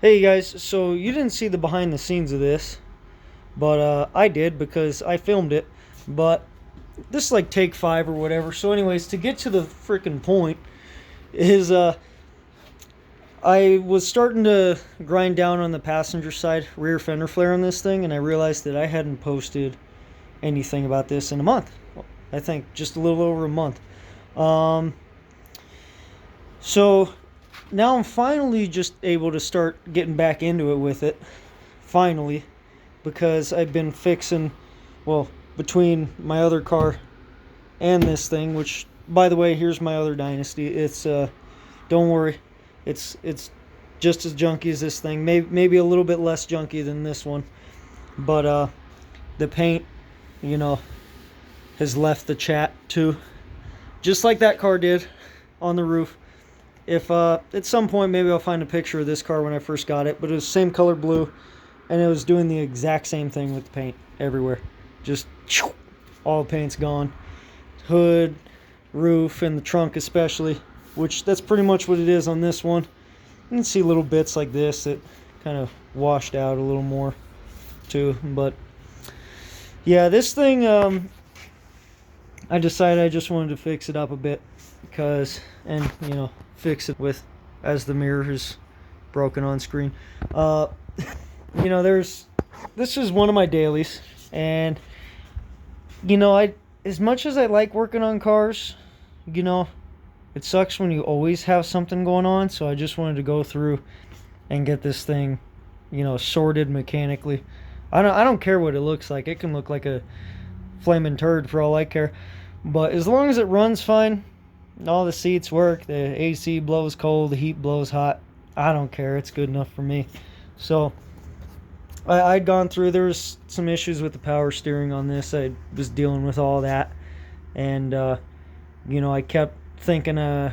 Hey guys, so you didn't see the behind the scenes of this, but I did because I filmed it. But this is like take five or whatever. So, anyways, to get to the freaking point, is I was starting to grind down on the passenger side rear fender flare on this thing, and I realized that I hadn't posted anything about this in a month. I think just a little over a month. Um, so now I'm finally just able to start getting back into it with it. Finally, because I've been fixing, well, between my other car and this thing, which, by the way, here's my other Dynasty. It's, don't worry, it's just as junky as this thing. Maybe a little bit less junky than this one. But, the paint, you know, has left the chat too. Just like that car did on the roof. If, at some point, maybe I'll find a picture of this car when I first got it, but it was the same color blue, and it was doing the exact same thing with the paint everywhere. Just, all the paint's gone. Hood, roof, and the trunk especially, which that's pretty much what it is on this one. You can see little bits like this that kind of washed out a little more too, but yeah, this thing, I decided I just wanted to fix it up a bit because, and you know, fix it with, as the mirror is broken on screen. You know, this is one of my dailies, and you know, as much as I like working on cars, you know, it sucks when you always have something going on, so I just wanted to go through and get this thing, you know, sorted mechanically. I don't care what it looks like. It can look like a flaming turd for all I care. But as long as it runs fine, all the seats work, the AC blows cold, the heat blows hot, I don't care. It's good enough for me. So I'd gone through, there was some issues with the power steering on this. I was dealing with all that. And, you know, I kept thinking the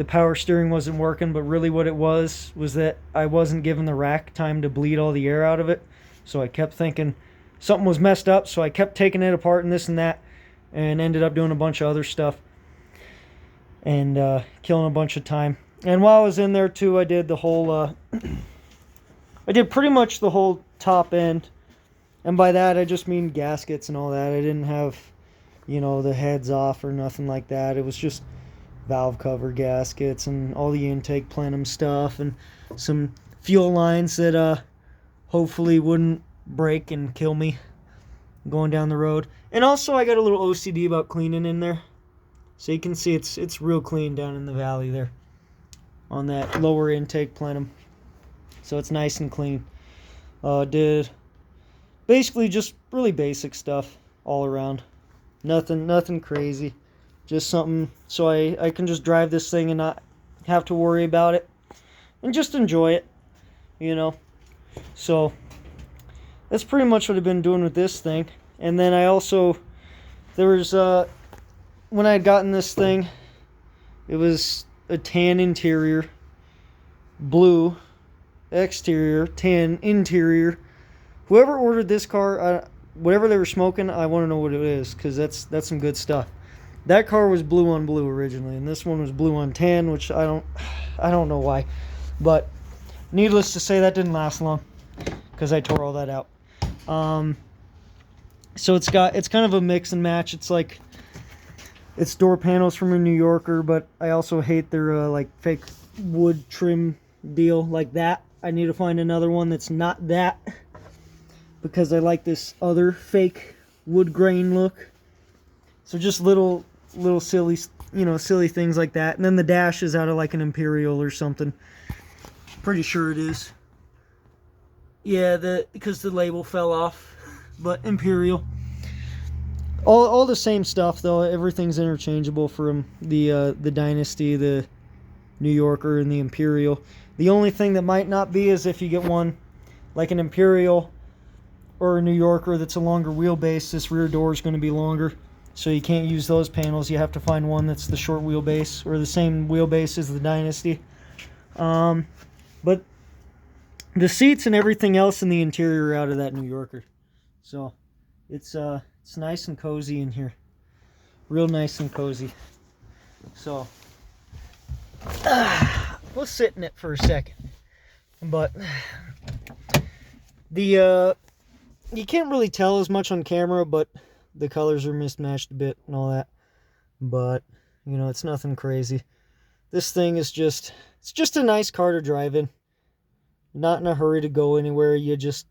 power steering wasn't working, but really what it was that I wasn't giving the rack time to bleed all the air out of it. So I kept thinking something was messed up, so I kept taking it apart and this and that, and ended up doing a bunch of other stuff and killing a bunch of time. And while I was in there too, I did the whole I did pretty much the whole top end, and by that I just mean gaskets and all that. I didn't have, you know, the heads off or nothing like that. It was just valve cover gaskets and all the intake plenum stuff and some fuel lines that hopefully wouldn't break and kill me going down the road. And also I got a little OCD about cleaning in there. So you can see it's real clean down in the valley there on that lower intake plenum. So it's nice and clean. Did basically just really basic stuff all around. Nothing crazy. Just something so I can just drive this thing and not have to worry about it. And just enjoy it, you know. So that's pretty much what I've been doing with this thing. And then I also, there was, when I had gotten this thing, it was a tan interior, blue exterior, tan interior. Whoever ordered this car, whatever they were smoking, I want to know what it is, because that's some good stuff. That car was blue on blue originally, and this one was blue on tan, which I don't know why. But needless to say, that didn't last long because I tore all that out. So it's kind of a mix and match. It's like, it's door panels from a New Yorker, but I also hate their like fake wood trim deal like that. I need to find another one that's not that, because I like this other fake wood grain look. So just little silly, you know, silly things like that. And then the dash is out of like an Imperial or something. Pretty sure it is. Yeah, because the label fell off. But Imperial. All the same stuff though. Everything's interchangeable from the Dynasty, the New Yorker, and the Imperial. The only thing that might not be is if you get one like an Imperial or a New Yorker that's a longer wheelbase, this rear door is going to be longer. So you can't use those panels. You have to find one that's the short wheelbase or the same wheelbase as the Dynasty. But the seats and everything else in the interior are out of that New Yorker. So it's nice and cozy in here. Real nice and cozy. So we'll sit in it for a second. But the you can't really tell as much on camera, but the colors are mismatched a bit and all that. But you know, it's nothing crazy. This thing is it's just a nice car to drive in. Not in a hurry to go anywhere. You just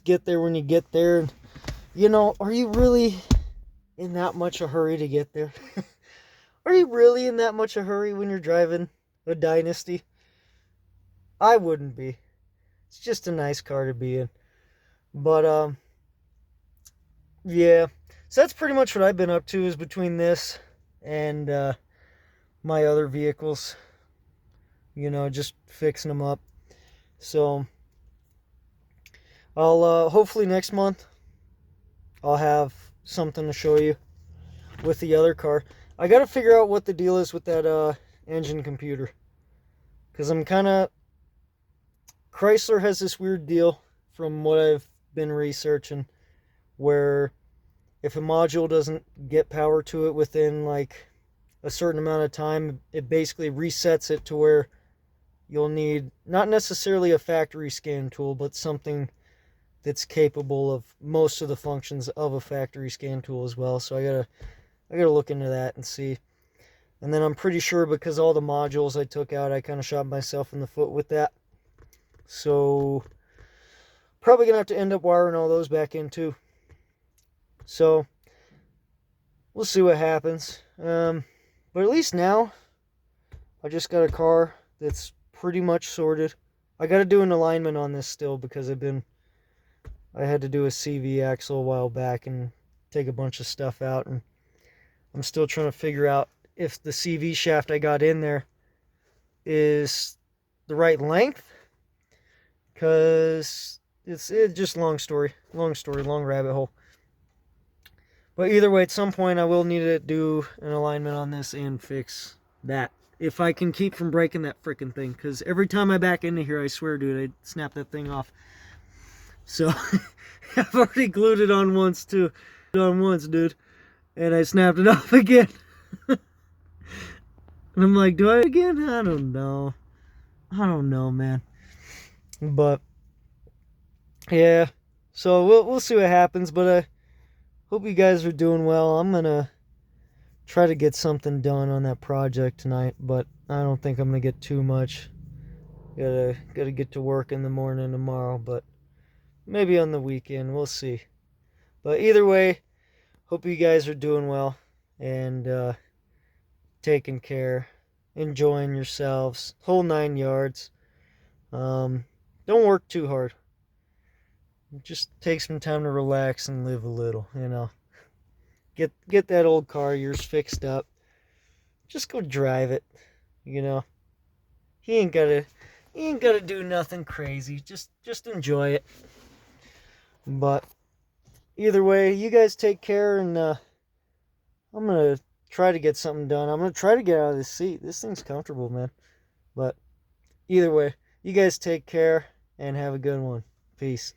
get there when you get there. And, you know, are you really in that much a hurry to get there? Are you really in that much a hurry when you're driving a Dynasty? I wouldn't be. It's just a nice car to be in. But yeah. So that's pretty much what I've been up to, is between this and my other vehicles. You know, just fixing them up. So I'll hopefully next month I'll have something to show you with the other car. I got to figure out what the deal is with that engine computer, because I'm kind of, Chrysler has this weird deal from what I've been researching, where if a module doesn't get power to it within like a certain amount of time, it basically resets it to where you'll need not necessarily a factory scan tool, but something that's capable of most of the functions of a factory scan tool as well. So I gotta look into that and see. And then I'm pretty sure, because all the modules I took out, I kind of shot myself in the foot with that. So probably gonna have to end up wiring all those back in too. So we'll see what happens. But at least now I just got a car that's pretty much sorted. I got to do an alignment on this still, because I had to do a CV axle a while back and take a bunch of stuff out, and I'm still trying to figure out if the CV shaft I got in there is the right length, because it's just long story, long rabbit hole. But either way, at some point I will need to do an alignment on this and fix that, if I can keep from breaking that freaking thing. Because every time I back into here, I swear, dude, I snap that thing off. So I've already glued it on once too. Dude. And I snapped it off again. And I'm like, do I again? I don't know. Man. But yeah. So we'll see what happens. But I hope you guys are doing well. I'm gonna try to get something done on that project tonight, but I don't think I'm gonna get too much. Gotta get to work in the morning tomorrow, but maybe on the weekend, we'll see. But either way, hope you guys are doing well and taking care, enjoying yourselves, whole 9 yards. Don't work too hard. Just take some time to relax and live a little, you know. Get that old car of yours fixed up. Just go drive it, you know. He ain't gotta do nothing crazy. Just enjoy it. But either way, you guys take care, and I'm gonna try to get something done. I'm gonna try to get out of this seat. This thing's comfortable, man. But either way, you guys take care and have a good one. Peace.